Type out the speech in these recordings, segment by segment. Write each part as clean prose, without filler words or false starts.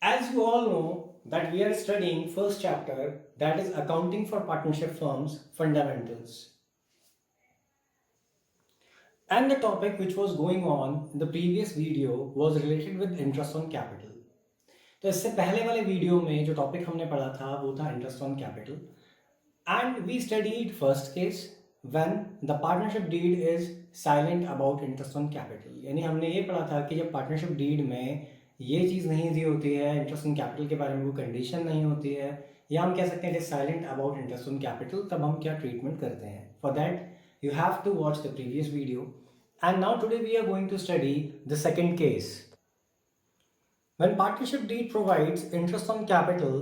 As you all know that we are studying first chapter, that is accounting for partnership firms fundamentals. And the topic which was going on in the previous video was related with interest on capital. तो इससे पहले वाले video में जो topic हमने पढ़ा था वो था interest on capital and we studied first case when the partnership deed is silent about interest on capital. यानी हमने ये पढ़ा था कि जब पार्टनरशिप डीड में ये चीज़ नहीं दी होती है, इंटरेस्ट ऑन कैपिटल के बारे में वो कंडीशन नहीं होती है, या हम कह सकते हैं it is silent about interest on capital, तब हम क्या ट्रीटमेंट करते हैं। For that you have to watch the previous video, and now today we are going to study the second case. When partnership deed provides interest on capital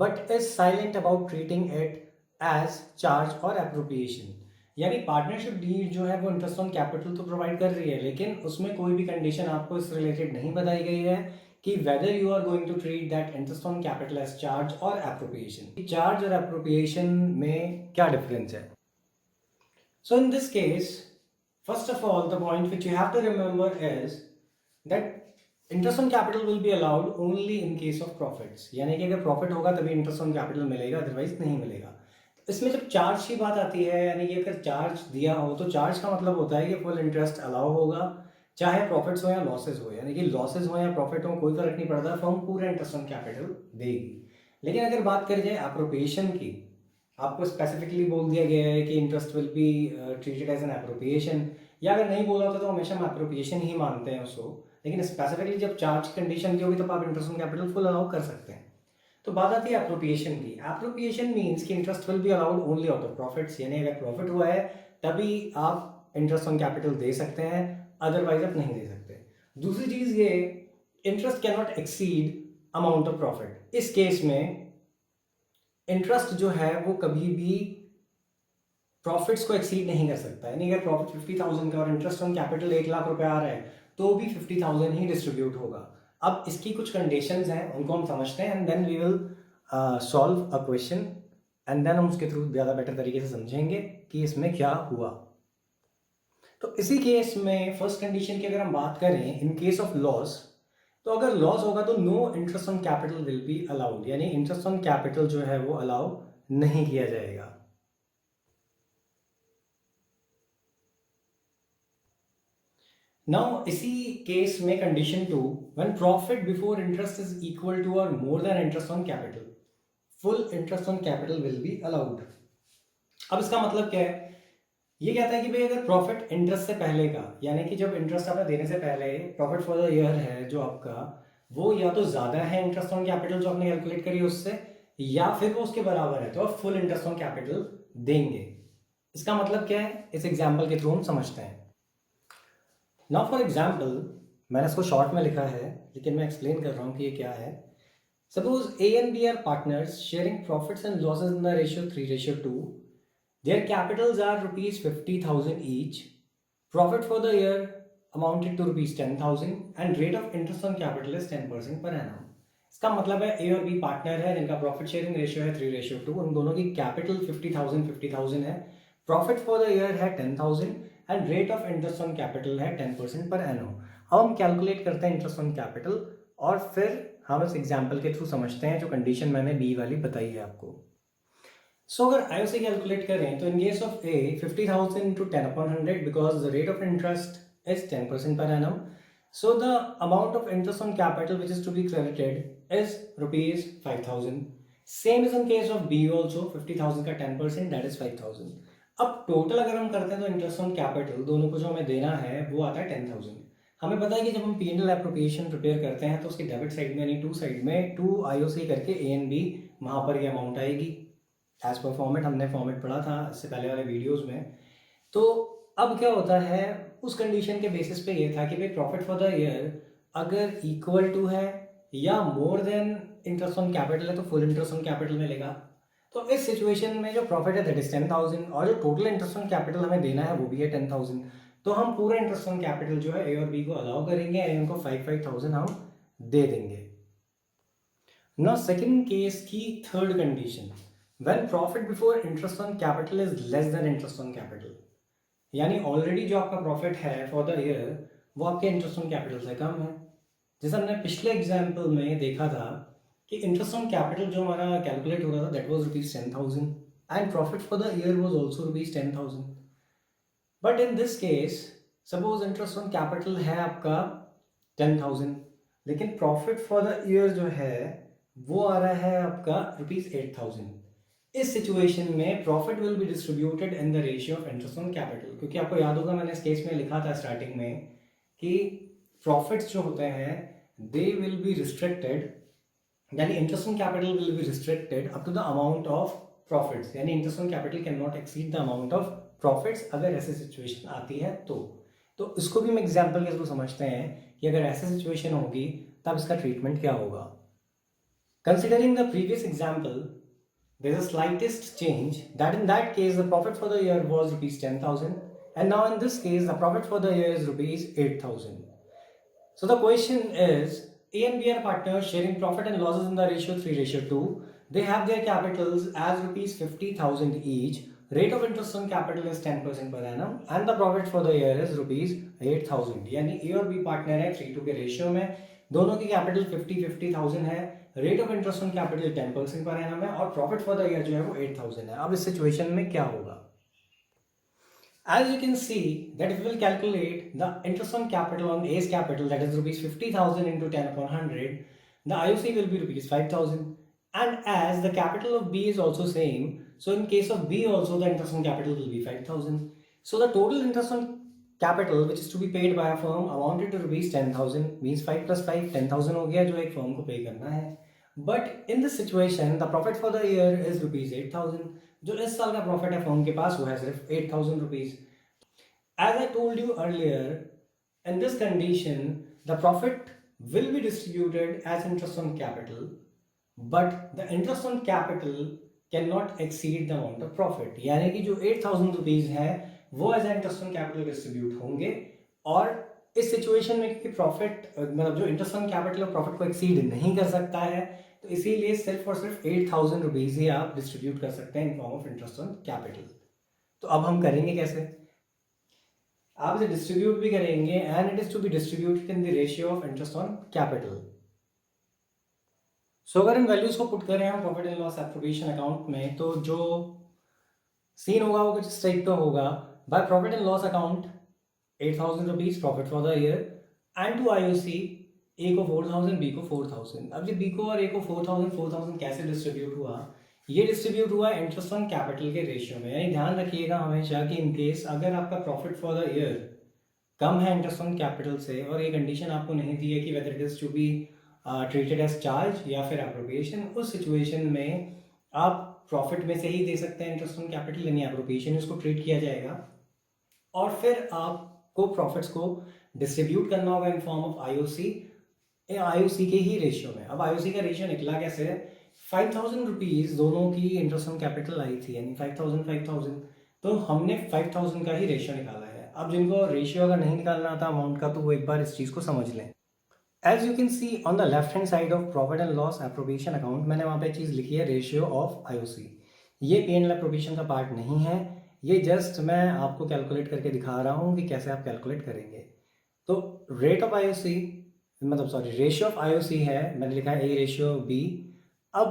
but is silent about treating it as charge or appropriation, यानी partnership deed जो है वो interest on capital तो provide कर रही है, लेकिन उसमें कोई भी कंडीशन आपको इस रिलेटेड नहीं बताई गई है कि whether you are going to treat that interest on capital as charge और एप्रोप्रिएशन। चार्ज और एप्रोप्रिएशन में क्या डिफरेंस है? So in this case, first of all, the point which you have to remember is that interest on capital will be allowed only in case of profits. यानी कि अगर profit होगा तभी interest on capital मिलेगा, otherwise नहीं मिलेगा। इसमें जब चार्ज की बात आती है, यानी कि अगर चार्ज दिया हो तो चार्ज का मतलब होता है कि फुल इंटरेस्ट अलाउ होगा, चाहे प्रॉफिट्स हो या लॉसेज हो। यानी कि लॉसेज हो या प्रॉफिट हो कोई फर्क नहीं पड़ता, फर्म पूरा इंटरेस्ट ऑन कैपिटल देगी। लेकिन अगर बात करी जाए एप्रोप्रिएशन की, आपको स्पेसिफिकली बोल दिया गया है कि interest will be treated as an appropriation, या अगर नहीं बोला होता तो हमेशा हम एप्रोप्रिएशन ही मानते हैं उसको, लेकिन स्पेसिफिकली जब चार्ज कंडीशन की होगी तब आप interest on capital full allow कर सकते हैं। तो बात आती है एप्रोप्रिएशन की। एप्रोप्रिएशन मीन्स कि interest will be allowed only out of profits, यानी अगर प्रॉफिट हुआ है तभी आप इंटरेस्ट ऑन कैपिटल दे सकते हैं, अदरवाइज आप नहीं दे सकते। दूसरी चीज ये, interest can not exceed amount of profit. इस केस में इंटरेस्ट जो है वो कभी भी प्रॉफिट्स को एक्सीड नहीं कर सकता। यानी अगर प्रॉफिट 50,000 का और इंटरेस्ट ऑन कैपिटल 1 लाख रुपए आ रहा है तो भी 50,000 ही डिस्ट्रीब्यूट होगा। अब इसकी कुछ कंडीशंस हैं, उनको हम समझते हैं and then we will solve a question, and then हम उसके थ्रू ज़्यादा बेटर तरीके से समझेंगे कि इसमें क्या हुआ। तो इसी केस में फर्स्ट कंडीशन की अगर हम बात करें, इन केस ऑफ लॉस, तो अगर लॉस होगा तो no interest on capital will be allowed, यानी इंटरेस्ट ऑन कैपिटल जो है वो अलाउ नहीं किया जाएगा। नाउ इसी केस में condition 2, when profit before interest is equal to और more than interest on capital, full interest on capital will be allowed. अब इसका मतलब क्या है? ये कहता है कि भाई अगर प्रॉफिट इंटरेस्ट से पहले का, यानी कि जब इंटरेस्ट आपने देने से पहले प्रॉफिट फॉर द ईयर है जो आपका, वो या तो ज़्यादा है इंटरेस्ट ऑन कैपिटल जो आपने कैलकुलेट करी उससे, या फिर वो उसके बराबर है, तो आप फुल इंटरेस्ट ऑन कैपिटल देंगे। इसका मतलब क्या है इस एग्जाम्पल के थ्रू हम समझते हैं। नाउ फॉर एग्जाम्पल, मैंने इसको शॉर्ट में लिखा है लेकिन मैं एक्सप्लेन कर रहा हूँ कि ये क्या है। Suppose A and B are partners sharing profits and losses in the ratio 3:2। Their capitals are rupees 50,000 each. Profit for the year amounted to rupees 10,000 and rate of interest on capital is 10% per annum. इसका मतलब है ए और B partner है जिनका profit sharing ratio है 3:2, उन दोनों की कैपिटल 50,000 है, प्रॉफिट फॉर द ईयर है 10,000 and rate of interest on capital है 10% पर एनम। अब हम कैलकुलेट करते हैं इंटरेस्ट ऑन कैपिटल और फिर हम इस एग्जाम्पल के थ्रू समझते हैं जो कंडीशन मैंने बी वाली बताई है आपको। सो अगर IOC कैलकुलेट करें तो in case of A 50,000 into 10/100 because the rate of interest is 10% per annum. So the amount of interest on capital which is to be credited is rupees 5,000. Same is in case of B also, 50,000 का 10% that is 5,000. अब total अगर हम करते हैं तो interest on capital दोनों को जो हमें देना है वो आता है 10,000। हमें पता है कि जब हम P&L एप्रोप्रिएशन प्रिपेयर करते हैं तो उसकी डेबिट साइड में यानी टू साइड में 2 IOC करके A एंड B वहाँ पर ये अमाउंट आएगी एज पर फॉर्मेट। हमने फॉर्मेट पढ़ा था इससे पहले वाले वीडियोस में। तो अब क्या होता है, उस कंडीशन के बेसिस पे ये था कि भाई प्रॉफिट फॉर द ईयर अगर इक्वल टू है या मोर देन इंटरेस्ट ऑन कैपिटल है तो फुल इंटरेस्ट ऑन कैपिटल मिलेगा। तो इस सिचुएशन में जो प्रॉफिट है दैट इज 10,000 और जो टोटल इंटरेस्ट ऑन कैपिटल हमें देना है वो भी है 10,000। तो हम पूरा इंटरेस्ट ऑन कैपिटल जो है ए और बी को अलाउ करेंगे एंड इनको 5,000 हम दे देंगे। नाउ सेकेंड केस की third condition, when profit before interest on capital is less than interest on capital, यानी ऑलरेडी जो आपका प्रॉफिट है फॉर द ईयर वो आपके इंटरेस्ट ऑन कैपिटल से कम है। जैसे हमने पिछले एग्जाम्पल में देखा था कि इंटरेस्ट ऑन कैपिटल जो हमारा कैलकुलेट हो रहा था that was ₹10,000 and profit for the year was also ₹10,000। But in this case suppose interest on capital है आपका 10,000, लेकिन प्रॉफिट फॉर द ईयर जो है वो आ रहा है आपका ₹8,000। इस सिचुएशन में profit will be distributed in the ratio of interest on capital, क्योंकि आपको याद होगा मैंने इस केस में लिखा था स्टार्टिंग में कि प्रॉफिट्स जो होते हैं दे विल बी रिस्ट्रिक्टेड, यानी interest on capital will be restricted up to the amount of profits, यानी interest on capital can not exceed the amount of profits अगर ऐसी सिचुएशन आती है तो इसको भी हम एग्जाम्पल के थ्रू समझते हैं कि अगर ऐसी सिचुएशन होगी तब इसका ट्रीटमेंट क्या होगा। Considering the previous example, there is a slightest change that in that case the profit for the year was ₹10,000 and now in this case the profit for the year is ₹8,000. So the question is, A and B are partners sharing profit and losses in the ratio 3:2. They have their capitals as ₹50,000 each. Rate of interest on capital is 10% per annum and the profit for the year is ₹8,000. यानी A और B partner है 3:2 के ratio में, दोनों की capital 50,000 है, rate of interest on capital 10% per annum है और प्रॉफिट फॉर द ईयर जो है वो 8,000 है। अब इस सिचुएशन में क्या होगा? As you can see that if we will calculate the interest on capital on A's capital, that is ₹50,000 into 10/100, the IOC will be ₹5,000. And as the capital of B is also same, so in case of B also the interest on capital will be 5,000. So the total interest on capital which is to be paid by a firm amounted to ₹10,000, means 5 plus 5 10,000 हो गया जो एक firm को पे करना है। But in this situation the profit for the year is ₹8,000। जो इस साल का प्रॉफिट है फर्म के पास वो है सिर्फ ₹8,000। As I told you earlier, in this condition the profit will be distributed as interest on capital, but the interest on capital can not exceed the amount of profit, यानी कि जो ₹8,000 है वो as interest on capital distribute होंगे। और इस situation में क्योंकि प्रॉफिट मतलब जो इंटरेस्ट ऑन कैपिटल प्रॉफिट को एक्सीड नहीं कर सकता है, तो इसीलिए सिर्फ और सिर्फ ₹8,000 ही आप डिस्ट्रीब्यूट कर सकते हैं in form of interest on capital. तो अब हम करेंगे कैसे? आप इसे डिस्ट्रीब्यूट भी करेंगे and it is to be distributed in the ratio of interest on capital. So अगर इन वैल्यूज को पुट करें हम profit and loss appropriation account में, तो जो सीन होगा वो कुछ इस टाइप का होगा। By profit and loss account ₹8,000 profit for the year and to IOC A को 4,000 बी को 4,000। अब ये बी को और ए को 4,000 कैसे डिस्ट्रीब्यूट हुआ? ये डिस्ट्रीब्यूट हुआ इंटरेस्ट ऑन कैपिटल के रेशियो में। यानी ध्यान रखिएगा हमेशा कि इन केस अगर आपका प्रॉफिट फॉर द ईयर कम है इंटरेस्ट ऑन कैपिटल से और ये कंडीशन आपको नहीं दी है कि whether it is to be treated as charge या फिर एप्रोप्रिएशन, उस सिचुएशन में आप प्रॉफिट में से ही दे सकते हैं इंटरेस्ट ऑन कैपिटल, यानी एप्रोप्रिएशन इसको ट्रीट किया जाएगा। और फिर आपको प्रॉफिट्स को डिस्ट्रीब्यूट करना होगा इन फॉर्म ऑफ आईओसी के ही रेशियो में। अब आईओसी का रेशियो निकला कैसे? ₹5,000 दोनों की इंटरेस्ट ऑन कैपिटल आई थी, यानी 5,000, तो हमने 5,000 का ही रेशियो निकाला है। अब जिनको रेशियो अगर नहीं निकालना था अमाउंट का, तो वो एक बार इस चीज़ को समझ लें। As you can see on the left hand side of profit and loss appropriation account, मैंने वहाँ पे चीज़ लिखी है रेशियो ऑफ आईओसी। ये पी एंड एल एप्रोप्रिएशन का पार्ट नहीं है, ये जस्ट मैं आपको कैलकुलेट करके दिखा रहा हूँ कि कैसे आप कैलकुलेट करेंगे। तो rate of IOC ratio of IOC है, मैंने लिखा है ए रेशियो बी। अब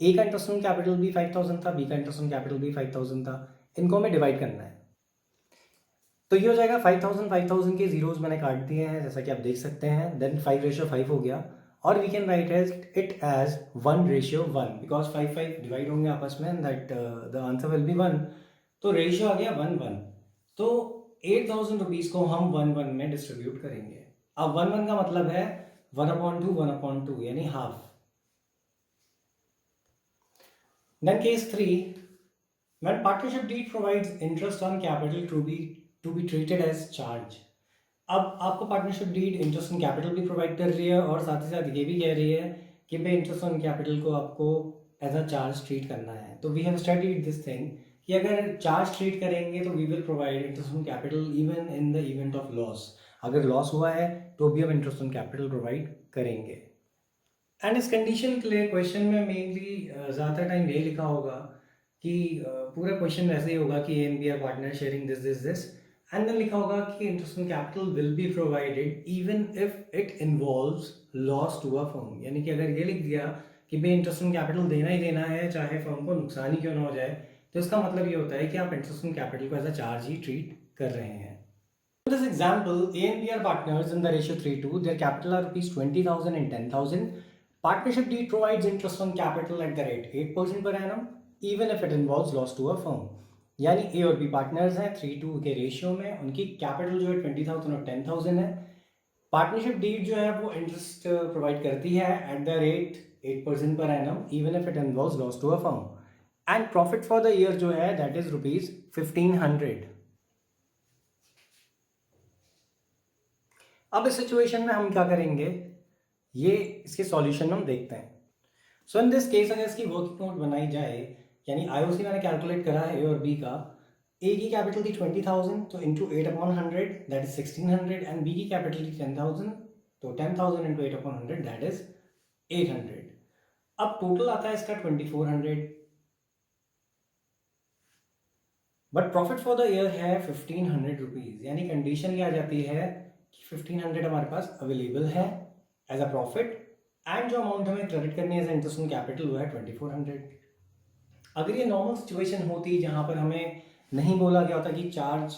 ए का इंटरेस्ट ऑन कैपिटल भी 5,000 था, बी का इंटरेस्ट ऑन कैपिटल भी 5,000 था, इनको हमें डिवाइड करना है। तो ये हो जाएगा 5,000 के जीरोज मैंने काट दिए हैं जैसा कि आप देख सकते हैं। देन 5:5 हो गया और we can write it as 1:1 because 5 divide होंगे आपस में, that the answer will be 1। तो रेशियो आ गया 1:1। तो ₹8,000 को हम 1:1 में डिस्ट्रीब्यूट करेंगे। अब 1:1 का मतलब है 1/2 यानी half. Then case 3, when partnership deed provides interest on capital to be treated as charge। अब आपको partnership deed interest on capital भी प्रोवाइड कर रही है और साथ ही साथ ये भी कह रही है कि भाई इंटरेस्ट ऑन कैपिटल को आपको एज अ चार्ज ट्रीट करना है। तो we have studied this thing कि अगर चार्ज ट्रीट करेंगे तो we will provide interest on capital even in the event of loss. अगर लॉस हुआ है तो भी हम इंटरेस्ट ऑन कैपिटल प्रोवाइड करेंगे। एंड इस कंडीशन के लिए क्वेश्चन में मेनली ज़्यादा टाइम ये लिखा होगा कि पूरा क्वेश्चन वैसे ही होगा कि A and B are partner sharing this and then लिखा होगा कि interest on capital will be provided even if it involves loss to a firm, यानी कि अगर ये लिख दिया कि भाई इंटरेस्ट ऑन कैपिटल देना ही देना है चाहे फर्म को नुकसान ही क्यों ना हो जाए, तो इसका मतलब ये होता है कि आप इंटरेस्ट ऑन कैपिटल को एज अ चार्ज ही ट्रीट कर रहे हैं. In this example, A and B are partners in the ratio 3:2. Their capital are rupees 20,000 and 10,000. Partnership deed provides interest on capital at the rate 8% per annum, even if it involves loss to a firm. यानी ए और B partners हैं 3:2 के ratio में, उनकी capital जो है 20,000 और 10,000 है. पार्टनरशिप डीड जो है वो इंटरेस्ट प्रोवाइड करती है at the rate 8% per annum, even if it involves loss to a firm. And profit for the year जो है दैट इज रुपीज 1500. अब इस सिचुएशन में हम क्या करेंगे, ये इसके सॉल्यूशन हम देखते हैं. सो इन दिस केस अगर इसकी वर्किंग नोट बनाई जाए, यानी आईओसी मैंने कैलकुलेट करा है ए और बी का. ए की कैपिटल थी 20,000 तो into 8/100 that is 1600, and B की कैपिटल थी 10,000 तो 10,000 इंटू 8/100 दैट इज 800. अब टोटल आता है इसका 2400, but profit for the year है 1500 रुपीज. यानी कंडीशन ये आ जाती है कि 1500 हमारे पास अवेलेबल है एज अ प्रॉफिट, एंड जो अमाउंट हमें क्रेडिट करनी है एज इंटरेस्ट ऑन कैपिटल वो है 2400. अगर ये नॉर्मल सिचुएशन होती जहाँ पर हमें नहीं बोला गया होता कि चार्ज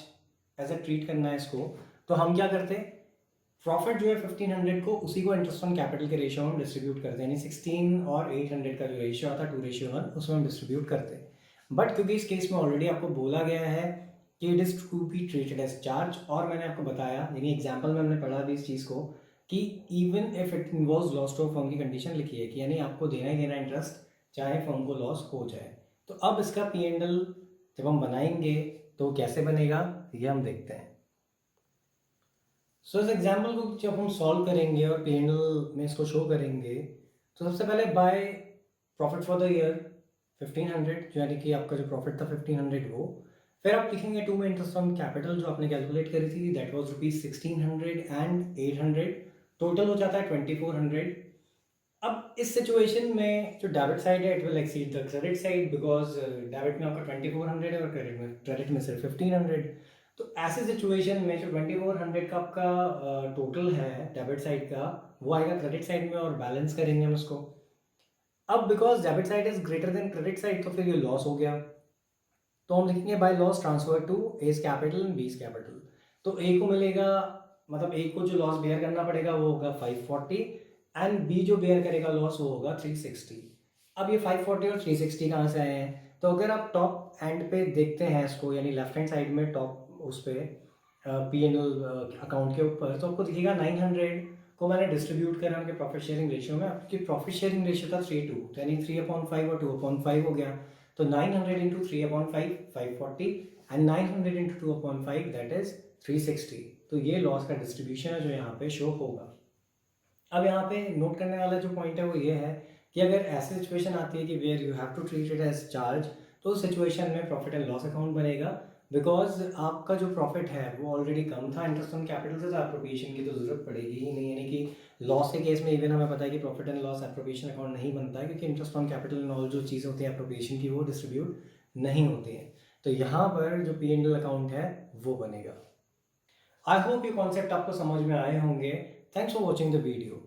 एज अ ट्रीट करना है इसको, तो हम क्या करते, प्रॉफिट जो है 1500 को उसी को इंटरेस्ट ऑन कैपिटल के रेशियो में डिस्ट्रीब्यूट करते हैं, यानी 16 और 800 का जो रेशियो आता है 2:1 उसमें हम डिस्ट्रीब्यूट करते हैं. बट क्योंकि इस केस में ऑलरेडी आपको बोला गया है कि it is to be treated as charge, और मैंने आपको बताया यानी एग्जाम्पल में हमने पढ़ा भी इस चीज़ को कि even if it involves loss to firm की कंडीशन लिखी है कि यानी आपको देना ही देना इंटरेस्ट चाहे फर्म को लॉस हो जाए. तो अब इसका P&L जब हम बनाएंगे तो कैसे बनेगा ये हम देखते हैं. सो इस एग्जाम्पल को जब हम सॉल्व करेंगे और P&L में इसको शो करेंगे, तो सबसे पहले by profit for the year 1500, जो यानी कि आपका जो प्रॉफिट था 1500 वो. फिर आप लिखेंगे टू में इंटरेस्ट ऑन कैपिटल जो आपने कैलकुलेट करी थी that was rupees 1600 and 800, total हो जाता है 2400. अब इस सिचुएशन में जो डेबिट साइड है it will exceed the credit side, because debit में आपका 2400 है और क्रेडिट में सिर्फ 1500. तो ऐसे सिचुएशन में जो 2400 का आपका टोटल है डेबिट साइड का वो आएगा क्रेडिट साइड में और बैलेंस करेंगे हम उसको. अब because debit side is greater than credit side तो फिर ये लॉस हो गया, तो हम लिखेंगे by loss transfer to A's capital and B's capital. तो ए को मिलेगा, मतलब ए को जो लॉस बेयर करना पड़ेगा वो होगा 540 एंड बी जो बेयर करेगा लॉस वो होगा 360. अब ये 540 और 360 कहाँ से आए हैं, तो अगर आप टॉप एंड पे देखते हैं इसको यानी लेफ्ट हैंड साइड में टॉप उस पर P&L अकाउंट के ऊपर, तो आपको दिखेगा 900 को मैंने डिस्ट्रीब्यूट करा उनके प्रॉफिट शेयरिंग रेशियो में. आपकी प्रॉफिट शेयरिंग रेशियो था 3:2 तो यानी 3/5 और 2/5 हो गया. तो 900 into 3/5 540 and 900 into 2/5 that is 360. तो ये लॉस का डिस्ट्रीब्यूशन है जो यहाँ पे शो होगा. अब यहाँ पे नोट करने वाला जो पॉइंट है वो ये है कि अगर ऐसी सिचुएशन आती है कि where you have to treat it as charge, तो उस सिचुएशन में प्रॉफिट एंड लॉस अकाउंट बनेगा, बिकॉज आपका जो प्रॉफिट है वो ऑलरेडी कम था इंटरेस्ट ऑन कैपिटल से, तो एप्रोप्रिएशन की तो जरूरत पड़ेगी ही नहीं. यानी कि लॉस के केस में इवन हमें पता है कि profit and loss appropriation account नहीं बनता है क्योंकि interest on capital and all जो चीज़ें होती हैं एप्रोप्रिएशन की वो डिस्ट्रीब्यूट नहीं होती हैं. तो यहाँ पर जो P&L अकाउंट है वो बनेगा. आई होप ये कॉन्सेप्ट आपको समझ में आए होंगे. Thanks for watching the video.